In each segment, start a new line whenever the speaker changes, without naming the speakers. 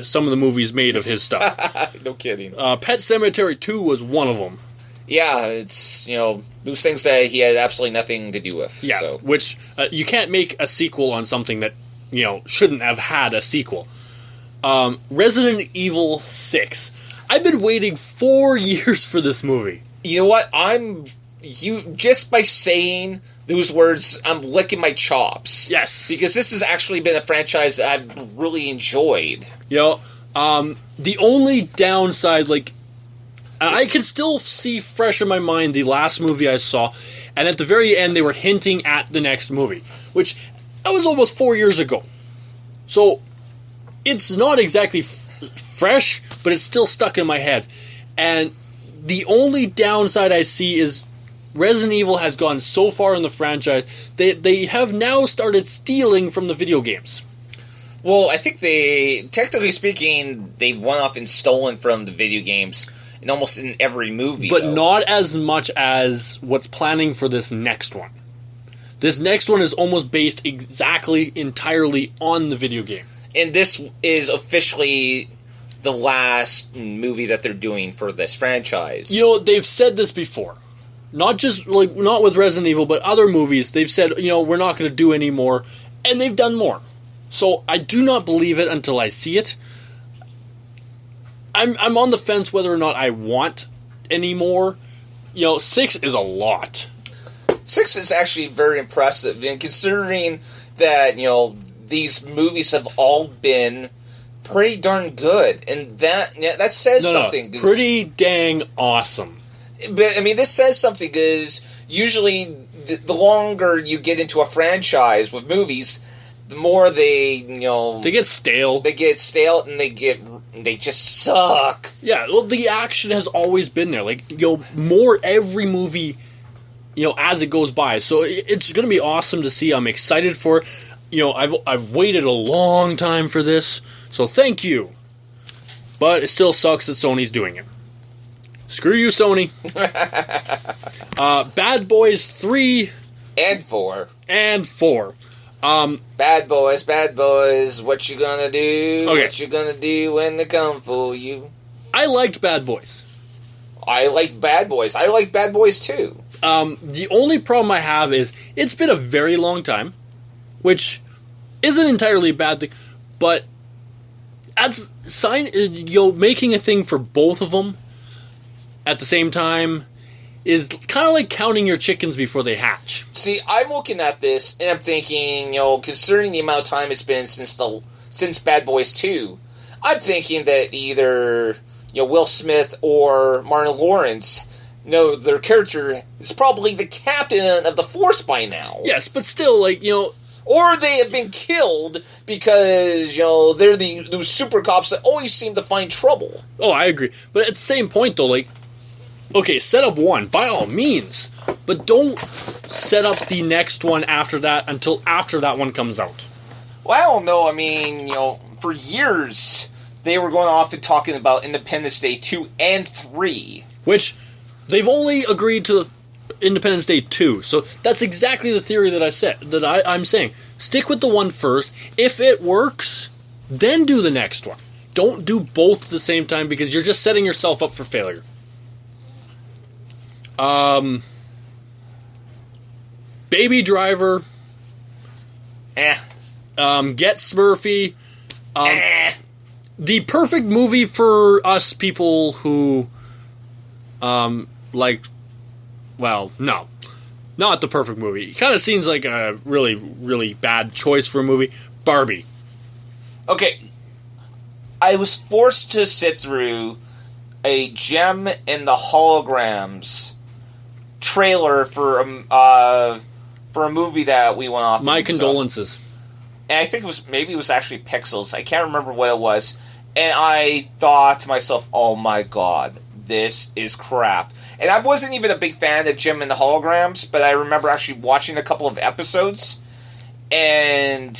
some of the movies made of his stuff.
No kidding.
Pet Sematary 2 was one of them.
Yeah, it's, those things that he had absolutely nothing to do with.
Yeah,
so.
which you can't make a sequel on something that, shouldn't have had a sequel. Resident Evil 6. I've been waiting 4 years for this movie.
You know what? Just by saying those words, I'm licking my chops.
Yes.
Because this has actually been a franchise that I've really enjoyed.
The only downside, I can still see fresh in my mind the last movie I saw, and at the very end they were hinting at the next movie, which that was almost 4 years ago. So, it's not exactly fresh, but it's still stuck in my head. And the only downside I see is Resident Evil has gone so far in the franchise, they have now started stealing from the video games.
Well, I think technically speaking, they've went off and stolen from the video games in almost in every movie.
But not as much as what's planning for this next one. This next one is almost based entirely on the video game. And
this is officially the last movie that they're doing for this franchise.
They've said this before. Not just, not with Resident Evil, but other movies. They've said, we're not going to do any more. And they've done more. So I do not believe it until I see it. I'm on the fence whether or not I want any more. 6 is a lot.
6 is actually very impressive. And considering that, these movies have all been pretty darn good. And that says something.
No, pretty dang awesome.
But, this says something, because usually the longer you get into a franchise with movies, the more they get stale. They get stale, and they just suck.
Yeah, well, the action has always been there. More every movie, as it goes by. So it's going to be awesome to see. I'm excited for it. I've waited a long time for this, so thank you. But it still sucks that Sony's doing it. Screw you, Sony. Bad Boys 3
and 4.
Bad
boys, what you gonna do?
Okay.
What you gonna do when they come for you?
I liked Bad Boys.
I liked Bad Boys. I like Bad Boys too.
The only problem I have is it's been a very long time, which isn't entirely a bad thing, but as making a thing for both of them at the same time is kind of like counting your chickens before they hatch.
See, I'm looking at this and I'm thinking, considering the amount of time it's been since Bad Boys 2, I'm thinking that either Will Smith or Martin Lawrence, their character is probably the captain of the force by now.
Yes, but still,
or they have been killed because, they're those super cops that always seem to find trouble.
Oh, I agree. But at the same point, though, okay, set up one, by all means. But don't set up the next one after that until after that one comes out.
Well, I don't know. For years, they were going off and talking about Independence Day 2 and 3.
Which, they've only agreed to Independence Day 2. So that's exactly the theory that I'm saying. Stick with the one first. If it works, then do the next one. Don't do both at the same time because you're just setting yourself up for failure. Baby Driver. Get Smurfy. The perfect movie for us people who, well, no. Not the perfect movie. It kind of seems like a really, really bad choice for a movie. Barbie.
Okay. I was forced to sit through a Gem in the Holograms trailer for a movie that we went off.
My condolences.
And I think it was actually Pixels. I can't remember what it was. And I thought to myself, oh my god, this is crap. And I wasn't even a big fan of Gem and the Holograms, but I remember actually watching a couple of episodes. And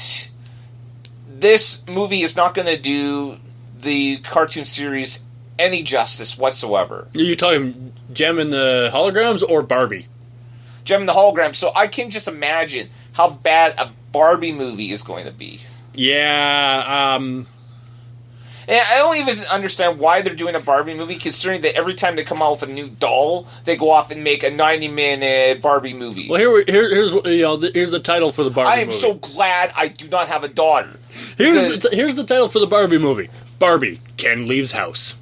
this movie is not going to do the cartoon series any justice whatsoever.
Are you talking Gem and the Holograms or Barbie?
Gem and the Holograms. So I can just imagine how bad a Barbie movie is going to be.
Yeah,
And I don't even understand why they're doing a Barbie movie, considering that every time they come out with a new doll, they go off and make a 90-minute Barbie movie.
Well, here's the title for the Barbie movie.
I am so glad I do not have a daughter.
Here's the title for the Barbie movie. Barbie, Ken leaves house.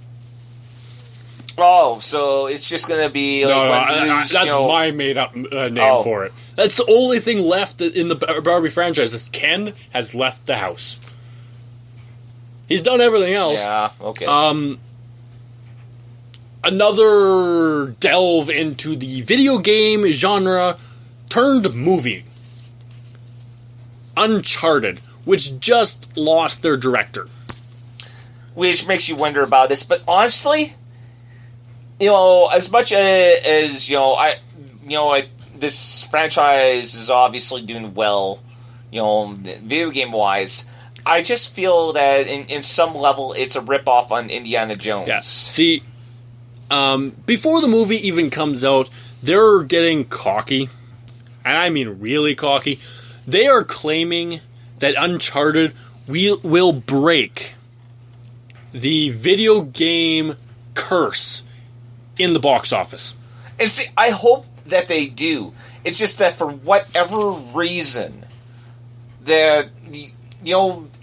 Oh, so it's just going to be...
that's my made-up name for it. That's the only thing left in the Barbie franchise is Ken has left the house. He's done everything else.
Yeah, okay.
Another delve into the video game genre turned movie. Uncharted, which just lost their director.
Which makes you wonder about this, but honestly... as much as this franchise is obviously doing well, video game wise, I just feel that in some level it's a ripoff on Indiana Jones.
Yeah. See, before the movie even comes out, they're getting cocky, and I mean really cocky. They are claiming that Uncharted will break the video game curse in the box office.
And see, I hope that they do. It's just that for whatever reason,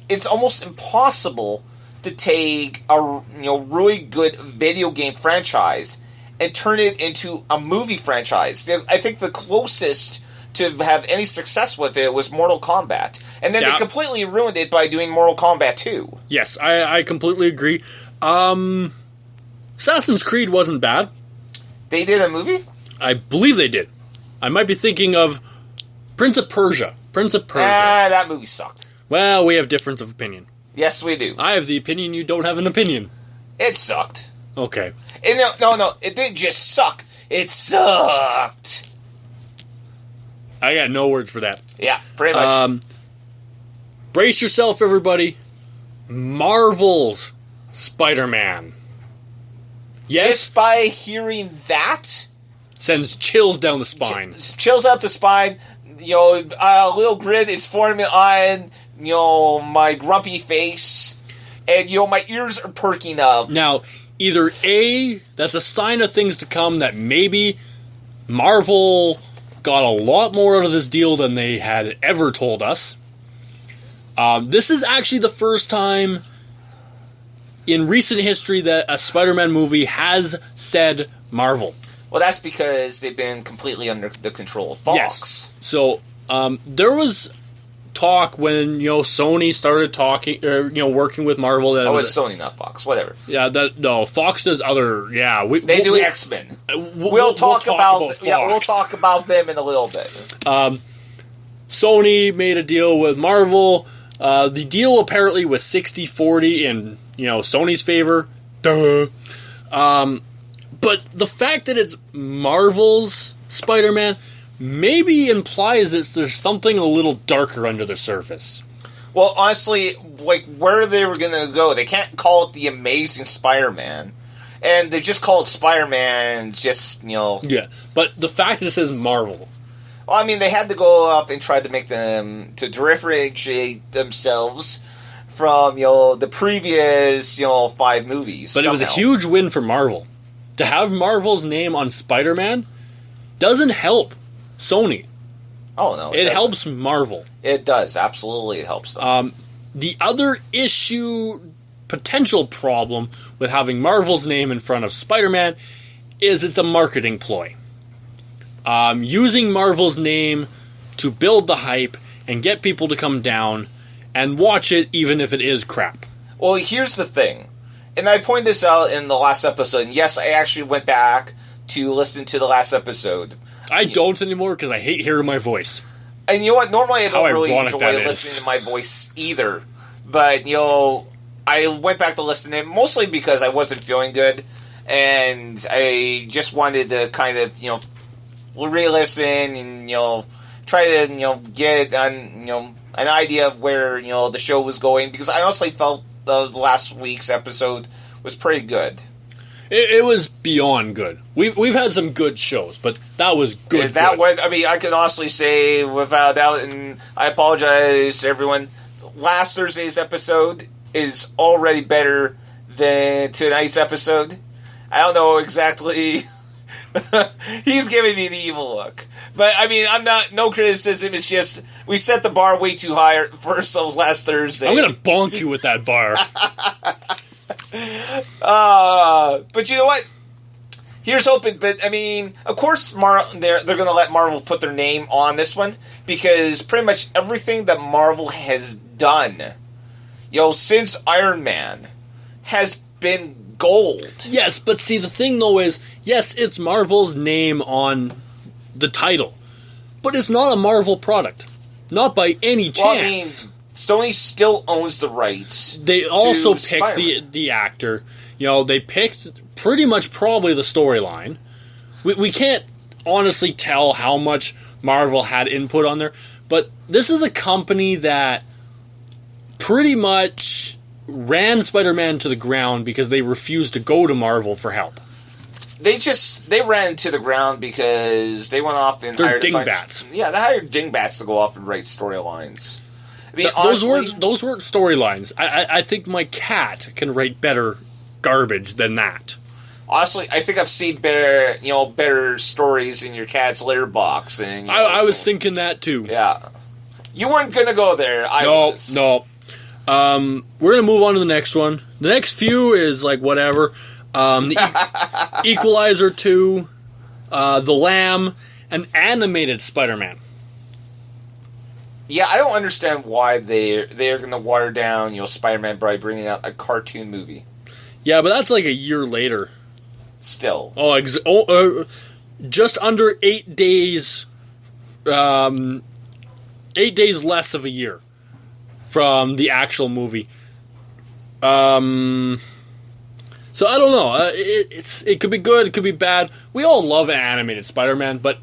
it's almost impossible to take a really good video game franchise and turn it into a movie franchise. I think the closest to have any success with it was Mortal Kombat, and then they completely ruined it by doing Mortal Kombat 2.
Yes, I completely agree. Assassin's Creed wasn't bad.
They did a movie?
I believe they did. I might be thinking of Prince of Persia.
That movie sucked.
Well, we have difference of opinion.
Yes, we do.
I have the opinion, you don't have an opinion.
It sucked.
Okay.
No, it didn't just suck. It sucked.
I got no words for that.
Yeah, pretty much.
Brace yourself, everybody. Marvel's Spider-Man. Yes?
Just by hearing that...
Sends chills down the spine.
Chills up the spine. A little grin is forming on, my grumpy face. And, my ears are perking up.
Now, either A, that's a sign of things to come, that maybe Marvel got a lot more out of this deal than they had ever told us. This is actually the first time in recent history that a Spider-Man movie has said Marvel.
Well, that's because they've been completely under the control of Fox.
Yes. So, there was talk when, Sony started talking, working with Marvel. That
it's Sony, not Fox. Whatever.
Yeah, Fox does other,
they do X-Men. We'll talk about Fox. Yeah, we'll talk about them in a little bit.
Sony made a deal with Marvel. The deal apparently was 60-40 in, Sony's favor. Duh. But the fact that it's Marvel's Spider-Man maybe implies that there's something a little darker under the surface.
Well, honestly, where they were going to go, they can't call it the Amazing Spider-Man. And they just call it Spider-Man,
Yeah, but the fact that it says Marvel...
Well, I mean, they had to go off and try to make them... to differentiate themselves from, the previous, 5 movies.
But somehow. It was a huge win for Marvel. To have Marvel's name on Spider-Man doesn't help Sony.
Oh, no.
It helps Marvel.
It does. Absolutely, it helps them.
The other potential problem with having Marvel's name in front of Spider-Man is it's a marketing ploy. Using Marvel's name to build the hype and get people to come down and watch it even if it is crap.
Well, here's the thing. And I pointed this out in the last episode. And yes, I actually went back to listen to the last episode.
I don't anymore because I hate hearing my voice.
And you know what? Normally I don't really enjoy listening to my voice either. But, I went back to listen to it mostly because I wasn't feeling good. And I just wanted to kind of, re-listen and, try to, get an idea of where, the show was going. Because I honestly felt the last week's episode was pretty good.
It was beyond good. We've had some good shows, but that was good.
I can honestly say without doubt, and I apologize to everyone. Last Thursday's episode, is already better than tonight's episode. I don't know exactly. He's giving me the evil look. But, I mean, I'm not... No criticism. It's just... We set the bar way too high for ourselves last Thursday.
I'm going to bonk you with that bar.
But you know what? Here's hoping. But, I mean... Of course, they're going to let Marvel put their name on this one. Because pretty much everything that Marvel has done... since Iron Man... has been gold.
Yes, but see, the thing, though, is... Yes, it's Marvel's name on... the title, but it's not a Marvel product, not by any chance.
Well, I mean, Sony still owns the rights.
They also picked the actor. They picked pretty much probably the storyline. We can't honestly tell how much Marvel had input on there, but this is a company that pretty much ran Spider-Man to the ground because they refused to go to Marvel for help.
They ran to the ground because they went off and hired
dingbats.
Yeah, they hired dingbats to go off and write storylines. I mean,
those weren't storylines. I think my cat can write better garbage than that.
Honestly, I think I've seen better stories in your cat's litter box. And
I was thinking that too.
Yeah, you weren't gonna go there.
No. We're gonna move on to the next one. The next few is like whatever. The Equalizer 2, The Lamb, and animated Spider-Man.
Yeah, I don't understand why they're going to water down, Spider-Man by bringing out a cartoon movie.
Yeah, but that's like a year later.
Still.
Just under 8 days. 8 days less of a year from the actual movie. So I don't know. It could be good. It could be bad. We all love animated Spider-Man, but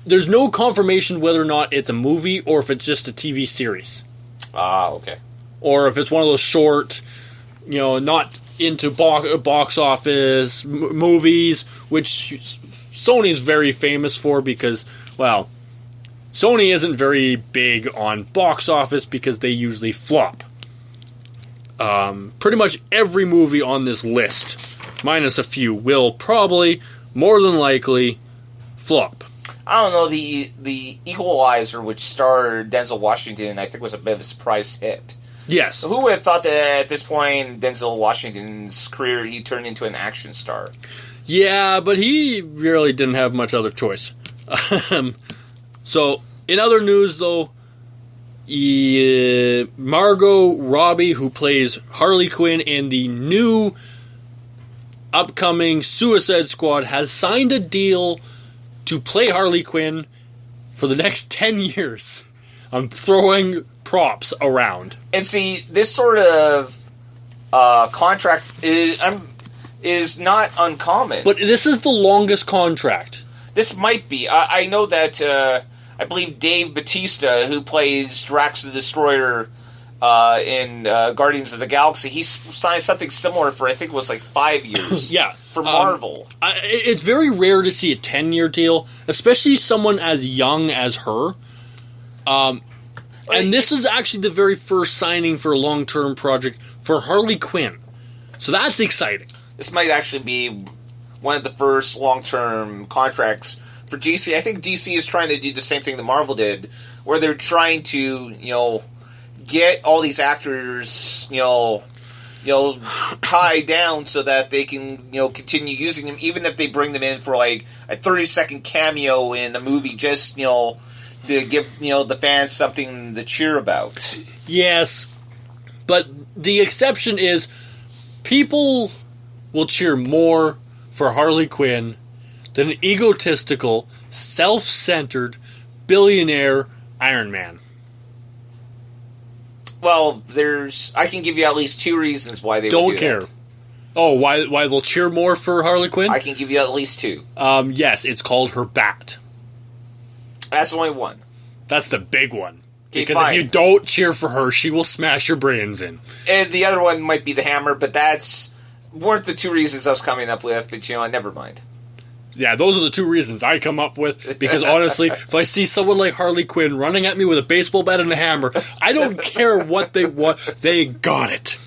there's no confirmation whether or not it's a movie or if it's just a TV series.
Okay.
Or if it's one of those short, not into box office movies, which Sony's very famous for because, well, Sony isn't very big on box office because they usually flop. Pretty much every movie on this list, minus a few, will probably, more than likely, flop.
I don't know, the Equalizer, which starred Denzel Washington, I think was a bit of a surprise hit.
Yes.
So who would have thought that at this point in Denzel Washington's career, he turned into an action star?
Yeah, but he really didn't have much other choice. So, in other news, though, Margot Robbie, who plays Harley Quinn in the new upcoming Suicide Squad, has signed a deal to play Harley Quinn for the next 10 years. I'm throwing props around.
And see, this sort of contract is not uncommon.
But this is the longest contract.
This might be. I know that... I believe Dave Bautista, who plays Drax the Destroyer in Guardians of the Galaxy, he signed something similar for, I think it was like 5 years.
Yeah.
For Marvel.
It's very rare to see a 10-year deal, especially someone as young as her. And this is actually the very first signing for a long-term project for Harley Quinn. So that's exciting.
This might actually be one of the first long-term contracts for DC. I think DC is trying to do the same thing that Marvel did, where they're trying to, get all these actors, tied down so that they can, continue using them, even if they bring them in for like a 30-second cameo in the movie, just, to give, the fans something to cheer about.
Yes, but the exception is people will cheer more for Harley Quinn than an egotistical, self-centered, billionaire Iron Man.
Well, I can give you at least 2 reasons why they
don't
would do
care.
That.
Oh, why they'll cheer more for Harley Quinn?
I can give you at least 2.
Yes, it's called her bat.
That's only one.
That's the big one.
Okay,
because
fine.
if you don't cheer for her, she will smash your brains in.
And the other one might be the hammer, but that's weren't the 2 reasons I was coming up with, but never mind.
Yeah, those are the 2 reasons I come up with, because honestly, if I see someone like Harley Quinn running at me with a baseball bat and a hammer, I don't care what they want, they got it.